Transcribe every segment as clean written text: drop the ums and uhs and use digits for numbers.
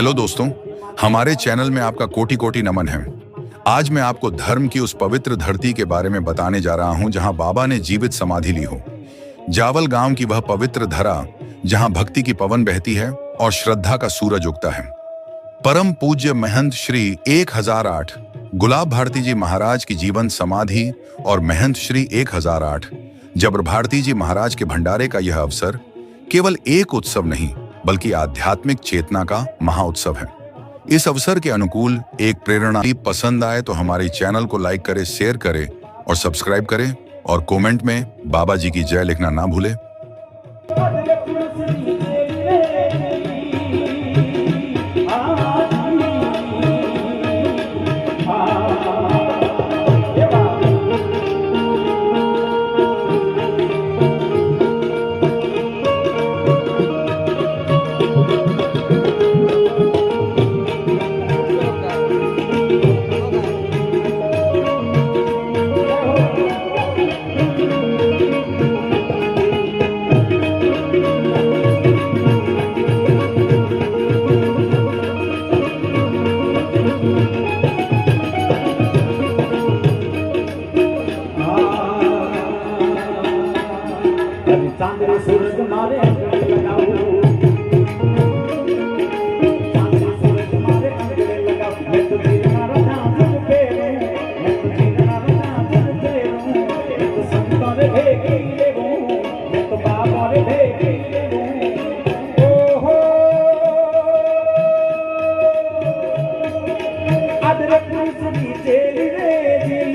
Hello दोस्तों, हमारे channel में आपका कोटि कोटि नमन है। आज मैं आपको धर्म की उस पवित्र धरती के बारे में बताने जा रहा हूं जहां बाबा ने जीवित समाधि ली हो। जावल गांव की वह पवित्र धरा जहां भक्ति की पवन बहती है और श्रद्धा का सूरज उगता है। परम पूज्य महंत श्री 1008 गुलाब भारती जी महाराज की जीवन समाधि और महंत श्री 1008 जबर भारती जी महाराज के भंडारे का यह अवसर केवल एक उत्सव नहीं बल्कि आध्यात्मिक चेतना का महाउत्सव है। इस अवसर के अनुकूल एक प्रेरणा पसंद आए तो हमारे चैनल को लाइक करें, शेयर करें और सब्सक्राइब करें और कमेंट में बाबा जी की जय लिखना ना भूलें। चांदनी सूरज मारे अंगड़े लगाओ, चांदनी सूरज मारे अंगड़े लगाओ। मैं तो जीना रहा तुझ पे, मैं तो जीना रहा तुझ पे। मैं तो संतों रे भेगी ले वो, मैं तो बाबा रे भेगी ले वो। ओ हो अदरक मुसली तेरी रे जी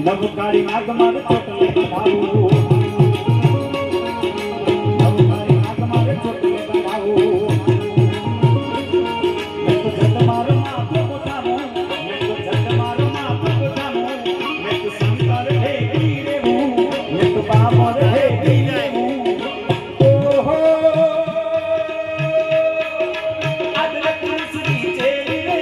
नवकारी मार्ग मारे छोटले बनाओ, नवकारी मार्ग मारे छोटले बनाओ। मैं तो झट मारो माफ उठामो, मैं तो झट मारो माफ उठामो। मैं तो संसार भेगी रे हूँ, मैं तो बाबा रे भेगी रे हूँ। ओ हो अदरक मुसली तेरी रे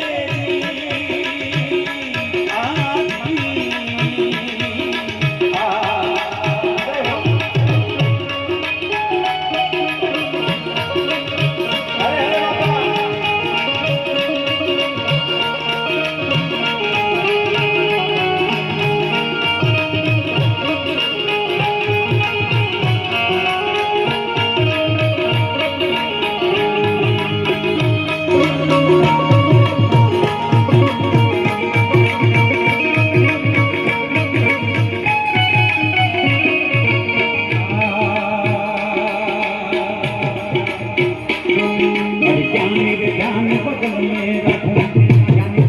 ज्ञान बगल में रखो,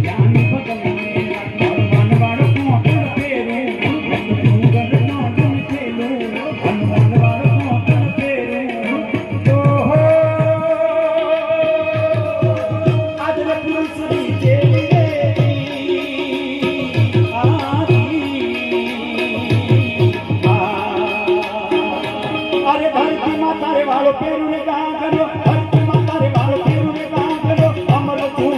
ज्ञान बगल में रखो। मनवाड़ को अपन फेरे, डूंगर नागन खेलो। मनवाड़ को अपन फेरे। ओ हो अदरक मुसली तेरी अरे धरती माता रे वालों पेरू ने कहा करो, धरती माता रे वालों पेरू ने कहा करो। अमर तू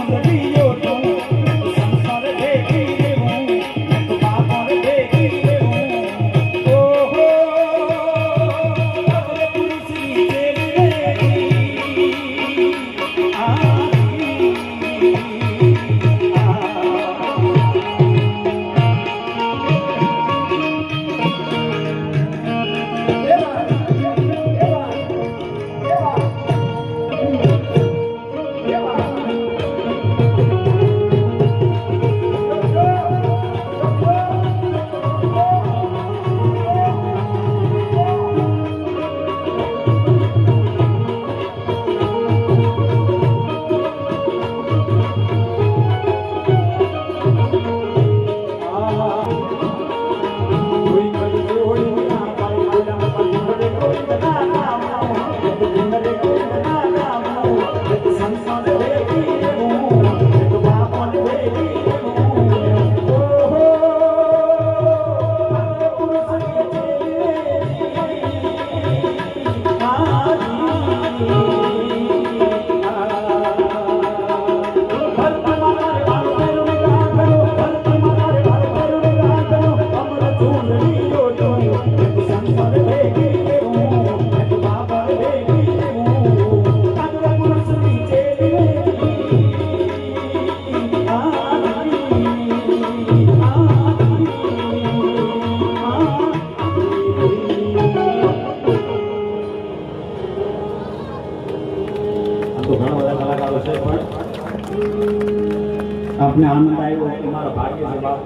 આપને આનંદ આવ્યો કે મારા ભાગ્ય છે બાપ.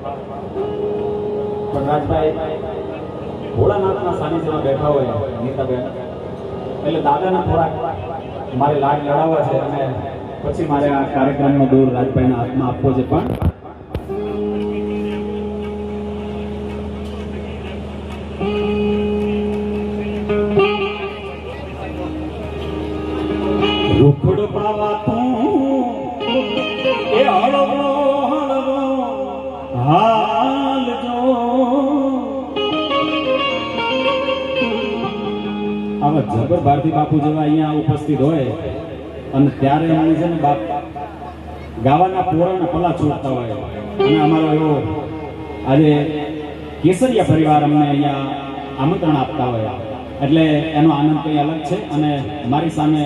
પણ રાજભાઈ ભોળાનાથના સાનિધ્યમાં બેઠા હોય નીતાબેન, એટલે દાદાના થોડાક મારે લાડ લડાવવા છે અને પછી મારે આ કાર્યક્રમનો દૂર રાજભાઈના હાથમાં આપવો છે. પણ રૂખડ પાવા તું એ હળવો હળવો હાલ જો આવા જબર ભારતી બાપુ જેવા અહીંયા ઉપસ્થિત હોય અને ત્યારે એમને છે ને બાપ ગાવાના પોરાના પલા છૂટતા હોય અને અમારો એવો આજે કેસરિયા પરિવાર અમને અહીંયા આમંત્રણ આપતા હોય એટલે એનો આનંદ કંઈ અલગ છે. અને મારી સામે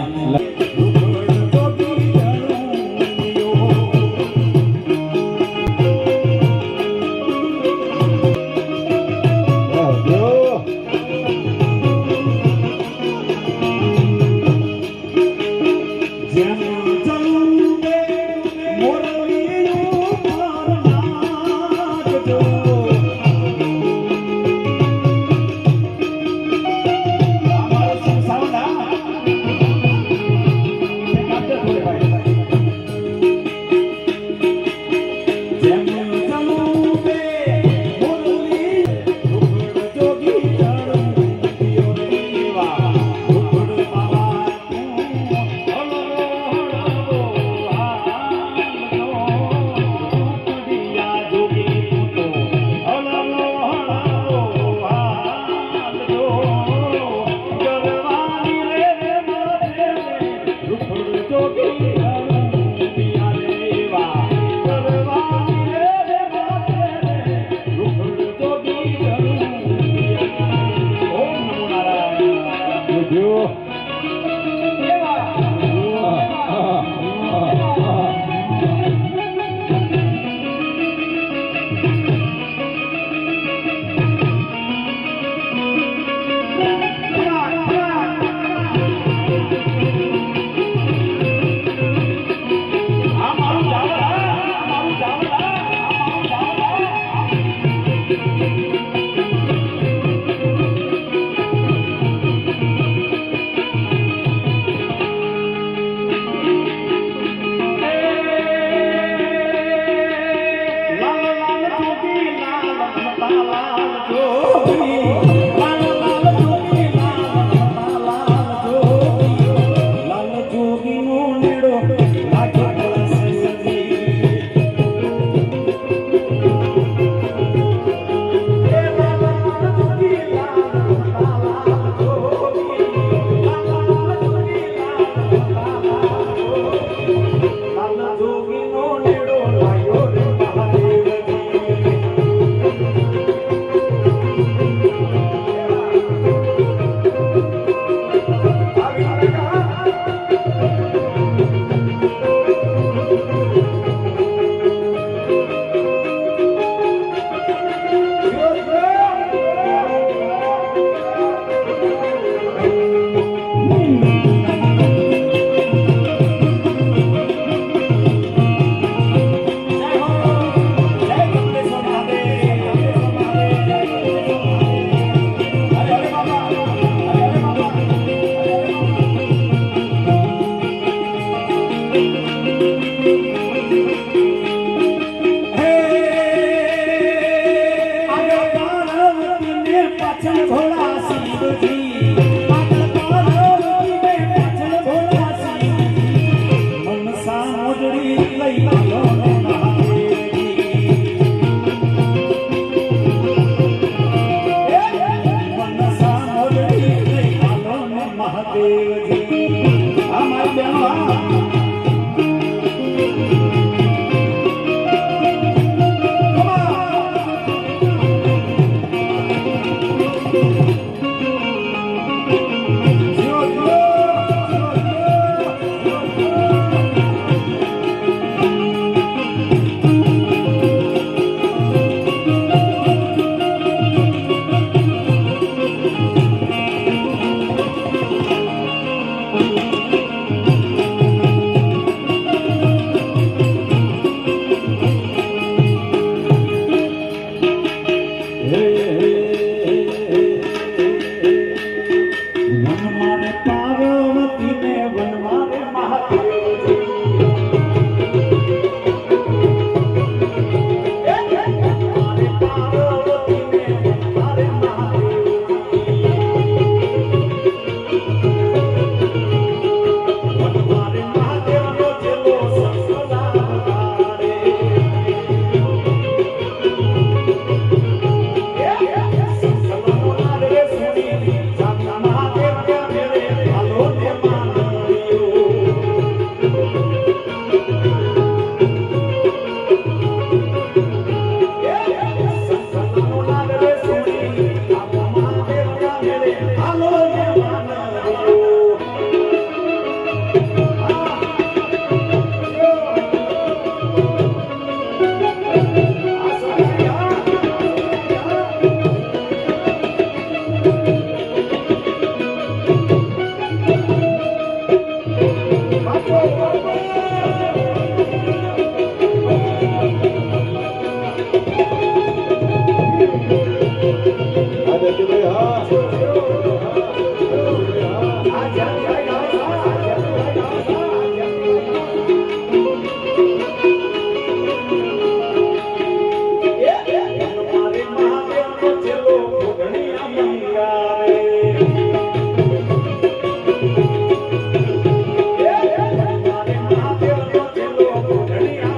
ઘડી